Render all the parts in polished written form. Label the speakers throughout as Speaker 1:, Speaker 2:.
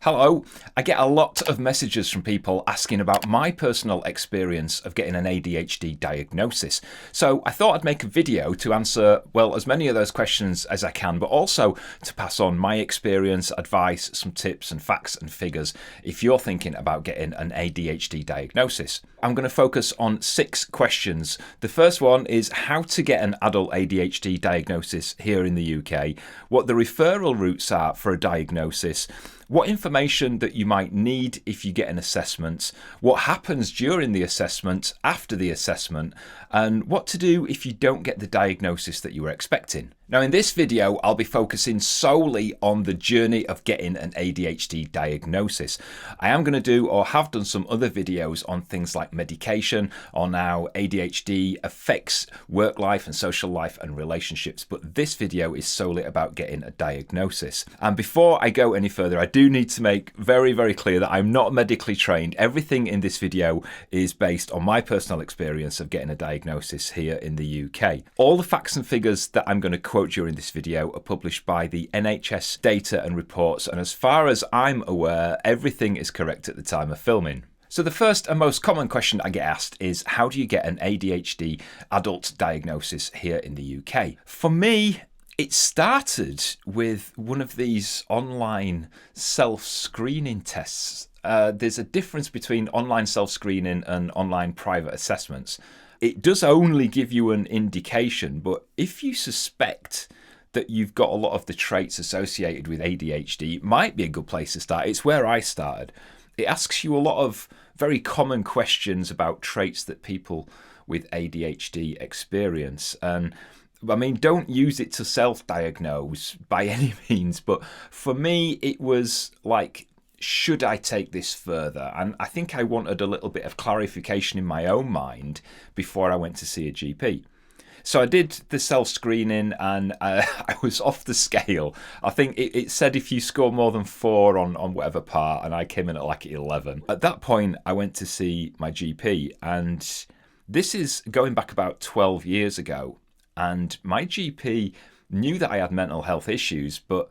Speaker 1: Hello. I get a lot of messages from people asking about my personal experience of getting an ADHD diagnosis. So I thought I'd make a video to answer, well, as many of those questions as I can, but also to pass on my experience, advice, some tips and facts and figures if you're thinking about getting an ADHD diagnosis. I'm going to focus on 6 questions. The first one is how to get an adult ADHD diagnosis here in the UK, what the referral routes are for a diagnosis, what information that you might need if you get an assessment, what happens during the assessment, after the assessment, and what to do if you don't get the diagnosis that you were expecting. Now in this video, I'll be focusing solely on the journey of getting an ADHD diagnosis. I am going to do or have done some other videos on things like medication, on how ADHD affects work life and social life and relationships, but this video is solely about getting a diagnosis. And before I go any further, I do need to make very, very clear that I'm not medically trained. Everything in this video is based on my personal experience of getting a diagnosis here in the UK. All the facts and figures that I'm going to quote during this video are published by the NHS data and reports, and as far as I'm aware, everything is correct at the time of filming. So the first and most common question I get asked is, how do you get an ADHD adult diagnosis here in the UK? For me, it started with one of these online self-screening tests. There's a difference between online self-screening and online private assessments. It does only give you an indication, but if you suspect that you've got a lot of the traits associated with ADHD, it might be a good place to start. It's where I started. It asks you a lot of very common questions about traits that people with ADHD experience. And I mean, don't use it to self-diagnose by any means, but for me, it was like, should I take this further? And I think I wanted a little bit of clarification in my own mind before I went to see a GP. So I did the self-screening and I was off the scale. I think it said if you score more than 4 on whatever part, and I came in at like 11. At that point, I went to see my GP, and this is going back about 12 years ago. And my GP knew that I had mental health issues, but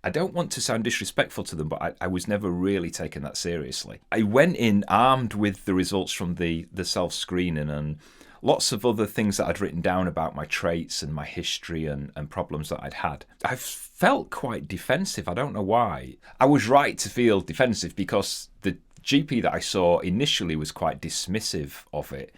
Speaker 1: I don't want to sound disrespectful to them, but I was never really taken that seriously. I went in armed with the results from the self-screening and lots of other things that I'd written down about my traits and my history and problems that I'd had. I felt quite defensive. I don't know why. I was right to feel defensive because the GP that I saw initially was quite dismissive of it.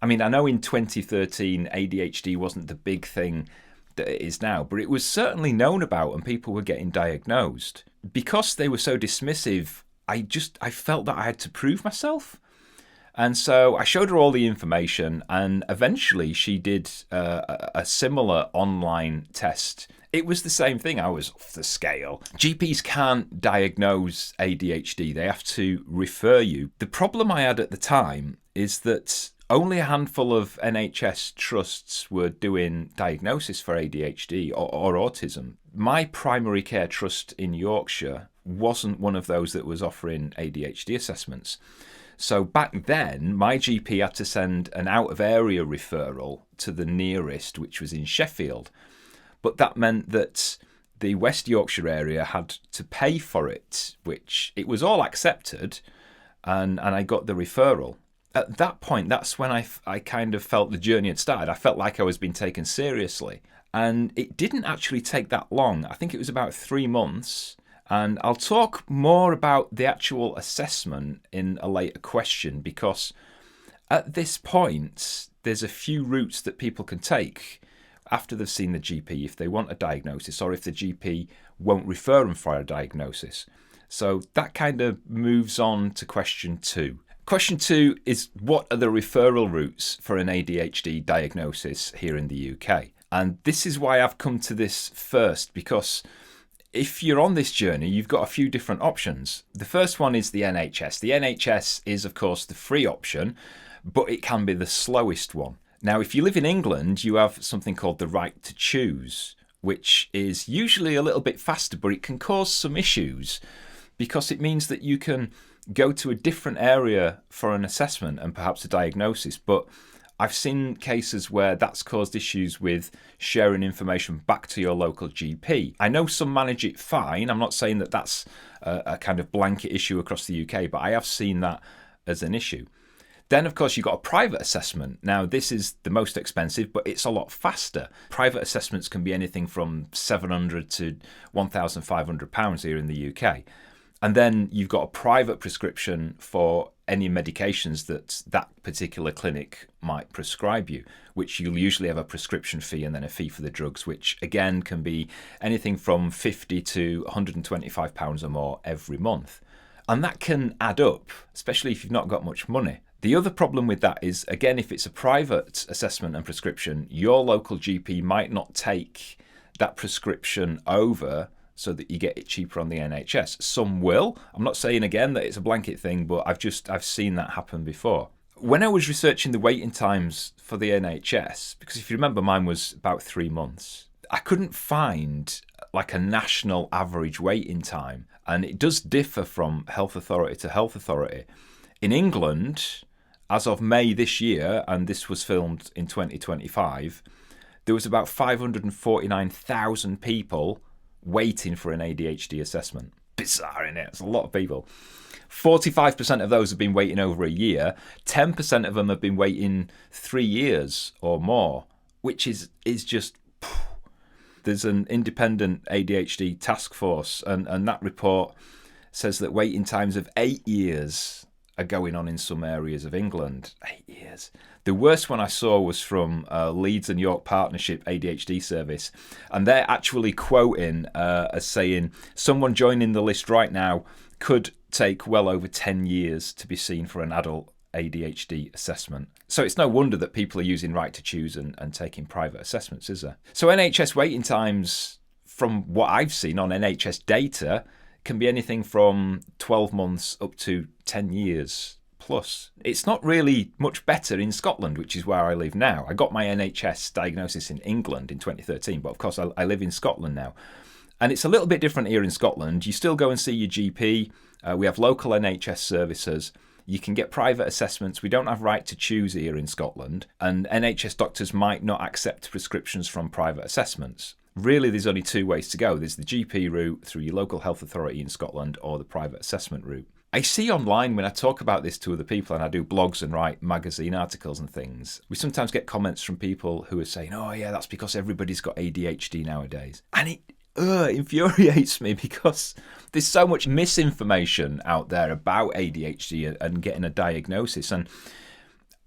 Speaker 1: I mean, I know in 2013 ADHD wasn't the big thing that it is now, but it was certainly known about and people were getting diagnosed. Because they were so dismissive, I felt that I had to prove myself. And so I showed her all the information, and eventually she did a similar online test. It was the same thing. I was off the scale. GPs can't diagnose ADHD. They have to refer you. The problem I had at the time is that only a handful of NHS trusts were doing diagnosis for ADHD or autism. My primary care trust in Yorkshire wasn't one of those that was offering ADHD assessments. So back then, my GP had to send an out-of-area referral to the nearest, which was in Sheffield. But that meant that the West Yorkshire area had to pay for it, which it was all accepted, and I got the referral. At that point, that's when I kind of felt the journey had started. I felt like I was being taken seriously. And it didn't actually take that long. I think it was about 3 months. And I'll talk more about the actual assessment in a later question, because at this point, there's a few routes that people can take after they've seen the GP if they want a diagnosis, or if the GP won't refer them for a diagnosis. So that kind of moves on to question 2. Question 2 is, what are the referral routes for an ADHD diagnosis here in the UK? And this is why I've come to this first, because if you're on this journey, you've got a few different options. The first one is the NHS. The NHS is, of course, the free option, but it can be the slowest one. Now, if you live in England, you have something called the right to choose, which is usually a little bit faster, but it can cause some issues because it means that you can go to a different area for an assessment and perhaps a diagnosis, but I've seen cases where that's caused issues with sharing information back to your local GP. I know some manage it fine. I'm not saying that that's a kind of blanket issue across the UK, but I have seen that as an issue. Then, of course, you've got a private assessment. Now, this is the most expensive, but it's a lot faster. Private assessments can be anything from £700 to £1,500 here in the UK. And then you've got a private prescription for any medications that that particular clinic might prescribe you, which you'll usually have a prescription fee and then a fee for the drugs, which again can be anything from £50 to £125 or more every month. And that can add up, especially if you've not got much money. The other problem with that is, again, if it's a private assessment and prescription, your local GP might not take that prescription over so that you get it cheaper on the NHS. Some will. I'm not saying, again, that it's a blanket thing, but I've seen that happen before. When I was researching the waiting times for the NHS, because if you remember, mine was about 3 months, I couldn't find like a national average waiting time. And it does differ from health authority to health authority. In England, as of May this year, and this was filmed in 2025, there was about 549,000 people waiting for an ADHD assessment. Bizarre, isn't it? It's a lot of people. 45% of those have been waiting over a year. 10% of them have been waiting 3 years or more, which is just... There's an independent ADHD task force, and that report says that waiting times of 8 years are going on in some areas of England. 8 years. The worst one I saw was from Leeds and York Partnership ADHD service, and they're actually quoting as saying someone joining the list right now could take well over 10 years to be seen for an adult ADHD assessment. So it's no wonder that people are using Right to Choose and taking private assessments, is there? So NHS waiting times, from what I've seen on NHS data, can be anything from 12 months up to 10 years plus. It's not really much better in Scotland, which is where I live now. I got my NHS diagnosis in England in 2013, but of course I live in Scotland now. And it's a little bit different here in Scotland. You still go and see your GP. We have local NHS services. You can get private assessments. We don't have Right to Choose here in Scotland, and NHS doctors might not accept prescriptions from private assessments. Really, there's only two ways to go. There's the GP route through your local health authority in Scotland, or the private assessment route. I see online when I talk about this to other people, and I do blogs and write magazine articles and things, we sometimes get comments from people who are saying, oh yeah, that's because everybody's got ADHD nowadays. And it infuriates me because there's so much misinformation out there about ADHD and getting a diagnosis, and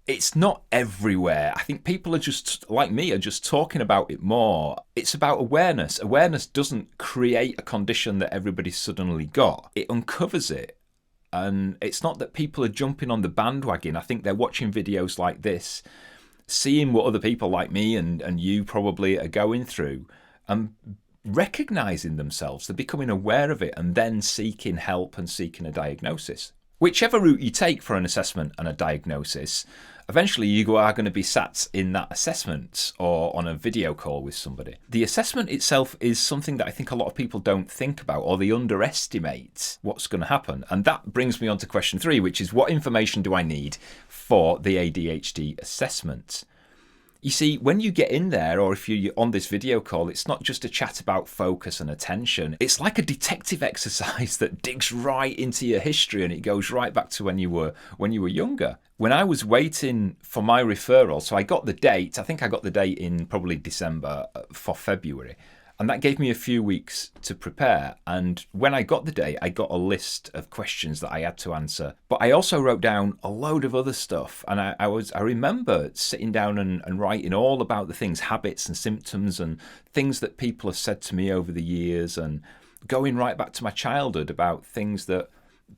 Speaker 1: it's not everywhere. I think people are just, like me, are just talking about it more. It's about awareness. Awareness doesn't create a condition that everybody's suddenly got. It uncovers it. And it's not that people are jumping on the bandwagon. I think they're watching videos like this, seeing what other people like me and you probably are going through, and recognizing themselves. They're becoming aware of it and then seeking help and seeking a diagnosis. Whichever route you take for an assessment and a diagnosis, eventually you are going to be sat in that assessment or on a video call with somebody. The assessment itself is something that I think a lot of people don't think about, or they underestimate what's going to happen. And that brings me on to question 3, which is, what information do I need for the ADHD assessment? You see, when you get in there, or if you're on this video call, it's not just a chat about focus and attention. It's like a detective exercise that digs right into your history, and it goes right back to when you were younger. When I was waiting for my referral, so I got the date, I think I got the date in probably December for February. And that gave me a few weeks to prepare. And when I got the date, I got a list of questions that I had to answer. But I also wrote down a load of other stuff. And I remember sitting down and writing all about the things, habits and symptoms and things that people have said to me over the years, and going right back to my childhood about things that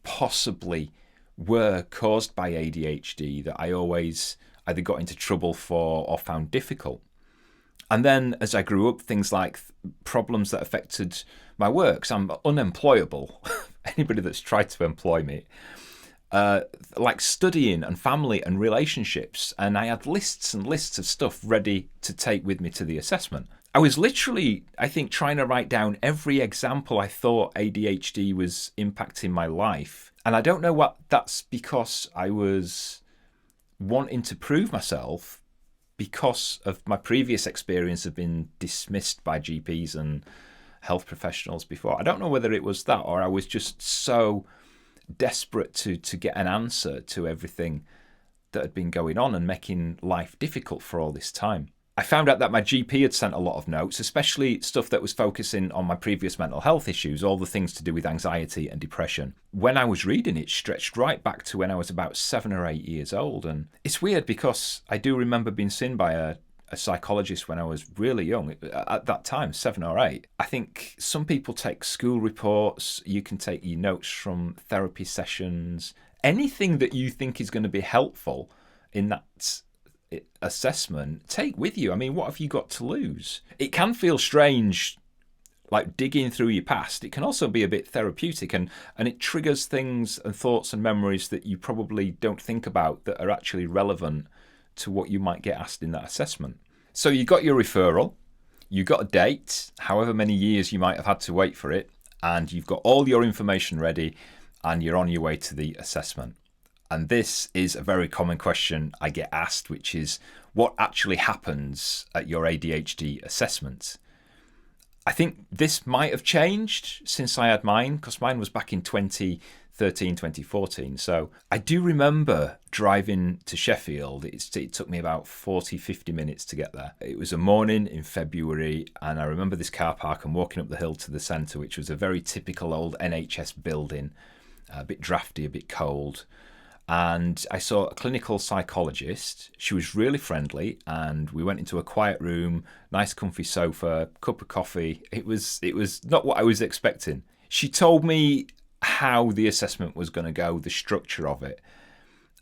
Speaker 1: possibly were caused by ADHD that I always either got into trouble for or found difficult. And then as I grew up, things like problems that affected my work. So I'm unemployable. Anybody that's tried to employ me. Like studying and family and relationships. And I had lists and lists of stuff ready to take with me to the assessment. I was literally, I think, trying to write down every example I thought ADHD was impacting my life. And I don't know what that's because I was wanting to prove myself, because of my previous experience of being dismissed by GPs and health professionals before. I don't know whether it was that or I was just so desperate to get an answer to everything that had been going on and making life difficult for all this time. I found out that my GP had sent a lot of notes, especially stuff that was focusing on my previous mental health issues, all the things to do with anxiety and depression. When I was reading it, stretched right back to when I was about 7 or 8 years old. And it's weird because I do remember being seen by a psychologist when I was really young, at that time, 7 or 8. I think some people take school reports, you can take your notes from therapy sessions, anything that you think is going to be helpful in that assessment, take with you. I mean, what have you got to lose? It can feel strange, like digging through your past. It can also be a bit therapeutic, and it triggers things and thoughts and memories that you probably don't think about that are actually relevant to what you might get asked in that assessment. So you got your referral, you got a date, however many years you might have had to wait for it, and you've got all your information ready, and you're on your way to the assessment. And this is a very common question I get asked, which is what actually happens at your ADHD assessment? I think this might have changed since I had mine, because mine was back in 2013, 2014. So I do remember driving to Sheffield. It took me about 40, 50 minutes to get there. It was a morning in February, and I remember this car park and walking up the hill to the centre, which was a very typical old NHS building, a bit drafty, a bit cold. And I saw a clinical psychologist. She was really friendly, and we went into a quiet room, nice comfy sofa, cup of coffee. It was not what I was expecting. She told me how the assessment was going to go, the structure of it.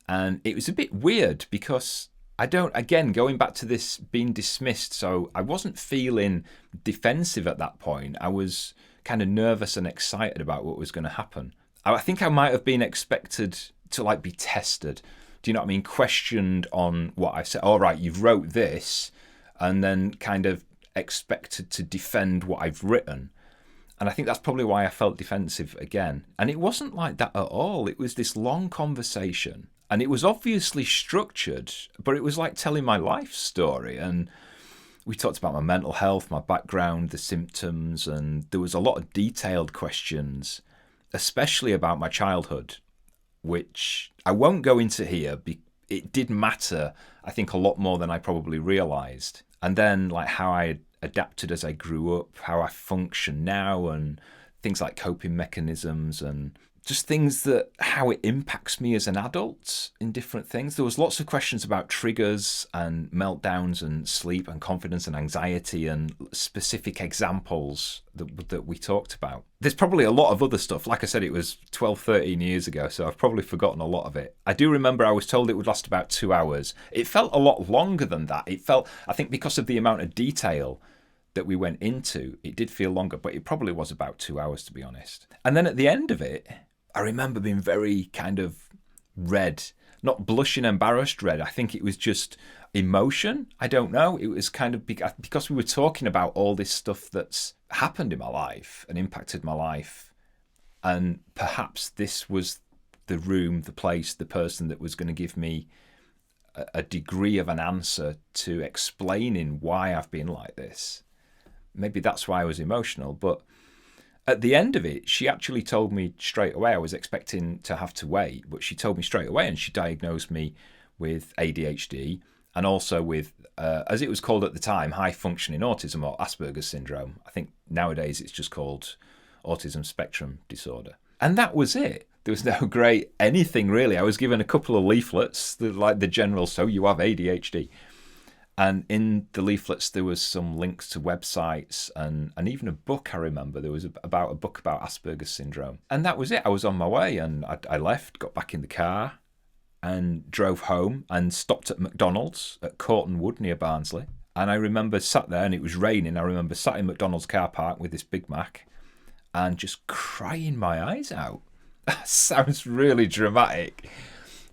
Speaker 1: And it was a bit weird because going back to this being dismissed, so I wasn't feeling defensive at that point. I was kind of nervous and excited about what was going to happen. I think I might have been expected to be tested. Do you know what I mean? Questioned on what I said. All right, you've wrote this, and then kind of expected to defend what I've written. And I think that's probably why I felt defensive again. And it wasn't like that at all. It was this long conversation, and it was obviously structured, but it was like telling my life story. And we talked about my mental health, my background, the symptoms, and there was a lot of detailed questions, especially about my childhood, which I won't go into here. It did matter, I think, a lot more than I probably realised. And then how I adapted as I grew up, how I function now, and things like coping mechanisms and just things how it impacts me as an adult in different things. There was lots of questions about triggers and meltdowns and sleep and confidence and anxiety and specific examples that we talked about. There's probably a lot of other stuff. Like I said, it was 12, 13 years ago, so I've probably forgotten a lot of it. I do remember I was told it would last about 2 hours. It felt a lot longer than that. It felt, I think because of the amount of detail that we went into, it did feel longer, but it probably was about 2 hours, to be honest. And then at the end of it, I remember being very kind of red, not blushing, embarrassed red. I think it was just emotion. I don't know. It was kind of because we were talking about all this stuff that's happened in my life and impacted my life. And perhaps this was the room, the place, the person that was going to give me a degree of an answer to explaining why I've been like this. Maybe that's why I was emotional, but at the end of it, she actually told me straight away. I was expecting to have to wait, but she told me straight away, and she diagnosed me with ADHD and also with, as it was called at the time, high functioning autism or Asperger's syndrome. I think nowadays it's just called autism spectrum disorder. And that was it. There was no great anything really. I was given a couple of leaflets, like the general, so you have ADHD. And in the leaflets, there was some links to websites and even a book, I remember. There was a book about Asperger's syndrome. And that was it. I was on my way, and I left, got back in the car and drove home and stopped at McDonald's at Corton Wood near Barnsley. And I remember sat there, and it was raining. I remember sat in McDonald's car park with this Big Mac and just crying my eyes out. That sounds really dramatic.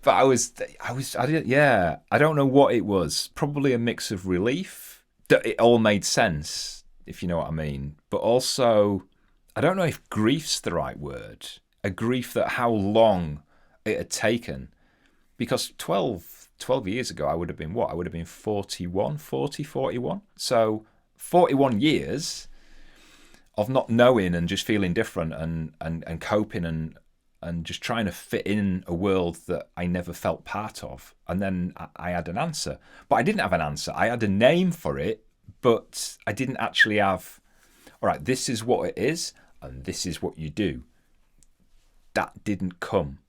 Speaker 1: But I don't know what it was. Probably a mix of relief that it all made sense, if you know what I mean. But also, I don't know if grief's the right word. A grief that how long it had taken. Because 12, 12 years ago, I would have been what? I would have been 41. So 41 years of not knowing and just feeling different and coping and just trying to fit in a world that I never felt part of. And then I had an answer. But I didn't have an answer. I had a name for it, but I didn't actually have, all right, this is what it is, and this is what you do. That didn't come.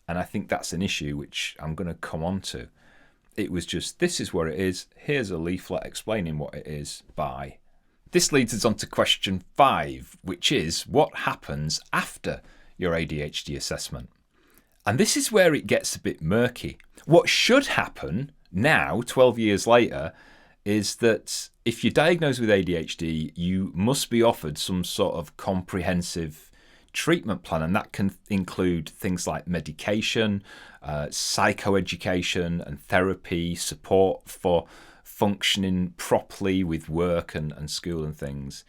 Speaker 1: And I think that's an issue which I'm going to come on to. It was just, this is what it is. Here's a leaflet explaining what it is. Bye. This leads us on to question 5, which is what happens after your ADHD assessment? And this is where it gets a bit murky. What should happen now, 12 years later, is that if you're diagnosed with ADHD, you must be offered some sort of comprehensive treatment plan, and that can include things like medication, psychoeducation and therapy, support for functioning properly with work and school and things.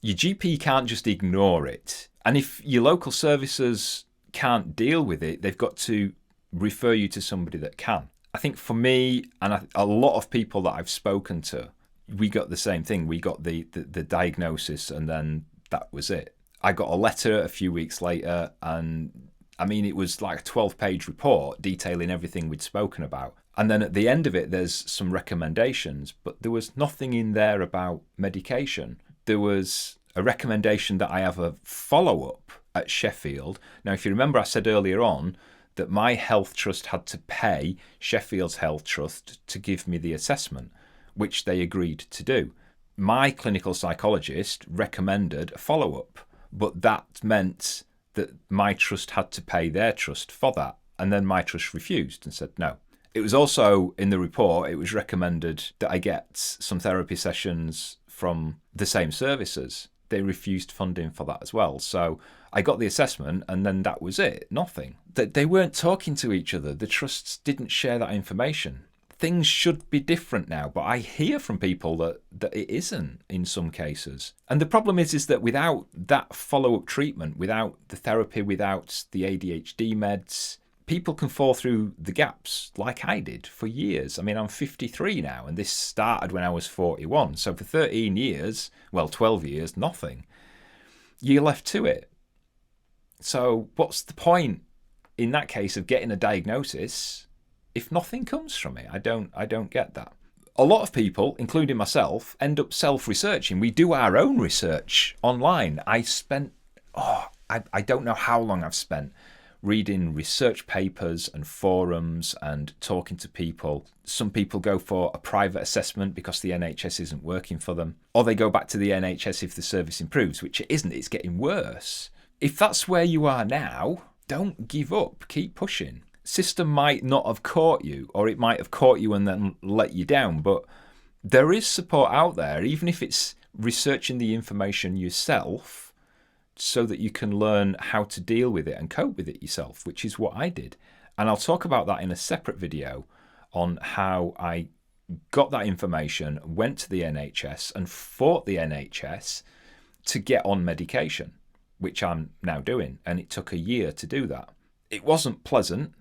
Speaker 1: Your GP can't just ignore it. And if your local services can't deal with it, they've got to refer you to somebody that can. I think for me and a lot of people that I've spoken to, we got the same thing. We got the diagnosis and then that was it. I got a letter a few weeks later, and I mean, it was like a 12-page report detailing everything we'd spoken about. And then at the end of it, there's some recommendations, but there was nothing in there about medication. There was a recommendation that I have a follow-up at Sheffield. Now, if you remember, I said earlier on that my health trust had to pay Sheffield's health trust to give me the assessment, which they agreed to do. My clinical psychologist recommended a follow-up, but that meant that my trust had to pay their trust for that. And then my trust refused and said no. It was also in the report, it was recommended that I get some therapy sessions from the same services. They refused funding for that as well. So I got the assessment and then that was it, nothing. They weren't talking to each other. The trusts didn't share that information. Things should be different now, but I hear from people that it isn't in some cases. And the problem is that without that follow-up treatment, without the therapy, without the ADHD meds, people can fall through the gaps like I did for years. I mean, I'm 53 now, and this started when I was 41. So for 13 years, well, 12 years, nothing. You're left to it. So what's the point in that case of getting a diagnosis if nothing comes from it? I don't get that. A lot of people, including myself, end up self-researching. We do our own research online. I don't know how long I've spent reading research papers and forums and talking to people. Some people go for a private assessment because the NHS isn't working for them, or they go back to the NHS if the service improves, which it isn't. It's getting worse. If that's where you are now, don't give up. Keep pushing. System might not have caught you, or it might have caught you and then let you down, but there is support out there, even if it's researching the information yourself so that you can learn how to deal with it and cope with it yourself, which is what I did. And I'll talk about that in a separate video on how I got that information, went to the NHS and fought the NHS to get on medication, which I'm now doing. And it took a year to do that. It wasn't pleasant,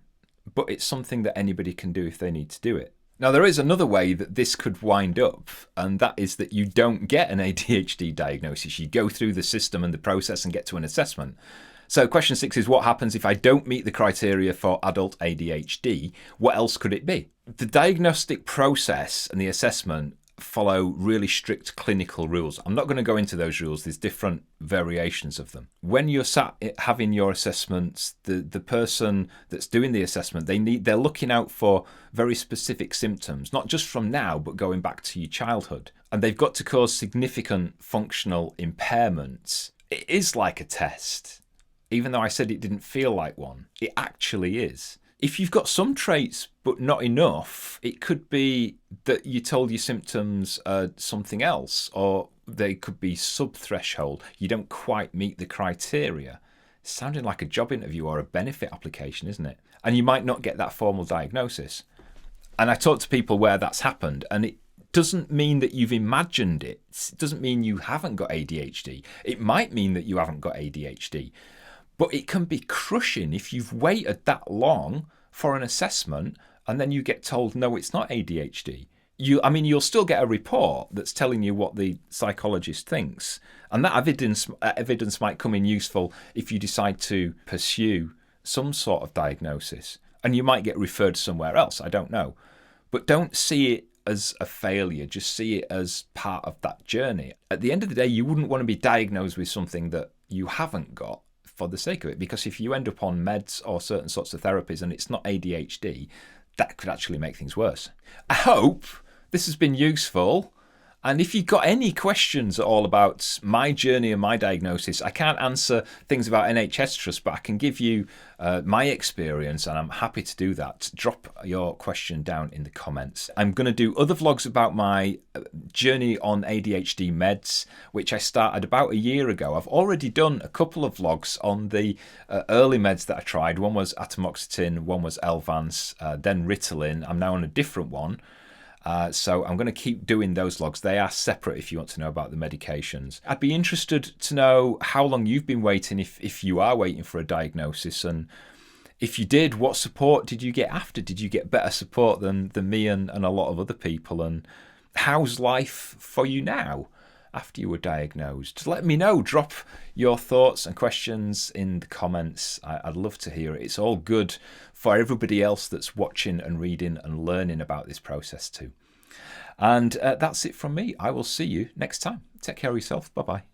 Speaker 1: but it's something that anybody can do if they need to do it. Now, there is another way that this could wind up, and that is that you don't get an ADHD diagnosis. You go through the system and the process and get to an assessment. So question 6 is, what happens if I don't meet the criteria for adult ADHD? What else could it be? The diagnostic process and the assessment follow really strict clinical rules. I'm not going to go into those rules. There's different variations of them. When you're sat having your assessments, the person that's doing the assessment, they're looking out for very specific symptoms, not just from now, but going back to your childhood. And they've got to cause significant functional impairments. It is like a test. Even though I said it didn't feel like one, it actually is. If you've got some traits but not enough, it could be that you told your symptoms something else, or they could be sub-threshold. You don't quite meet the criteria. Sounding like a job interview or a benefit application, isn't it? And you might not get that formal diagnosis. And I talk to people where that's happened, and it doesn't mean that you've imagined it. It doesn't mean you haven't got ADHD. It might mean that you haven't got ADHD. But it can be crushing if you've waited that long for an assessment and then you get told, no, it's not ADHD. You'll still get a report that's telling you what the psychologist thinks, and that evidence might come in useful if you decide to pursue some sort of diagnosis, and you might get referred somewhere else. I don't know, but don't see it as a failure. Just see it as part of that journey. At the end of the day, you wouldn't want to be diagnosed with something that you haven't got for the sake of it, because if you end up on meds or certain sorts of therapies and it's not ADHD, that could actually make things worse. I hope this has been useful. And if you've got any questions at all about my journey and my diagnosis, I can't answer things about NHS Trust, but I can give you my experience, and I'm happy to do that. Drop your question down in the comments. I'm going to do other vlogs about my journey on ADHD meds, which I started about a year ago. I've already done a couple of vlogs on the early meds that I tried. One was atomoxetine, one was Elvance, then Ritalin. I'm now on a different one. So I'm going to keep doing those vlogs. They are separate if you want to know about the medications. I'd be interested to know how long you've been waiting, if you are waiting for a diagnosis, and if you did, what support did you get after? Did you get better support than me and a lot of other people? And how's life for you now after you were diagnosed? Let me know. Drop your thoughts and questions in the comments. I'd love to hear it. It's all good for everybody else that's watching and reading and learning about this process too. And that's it from me. I will see you next time. Take care of yourself. Bye-bye.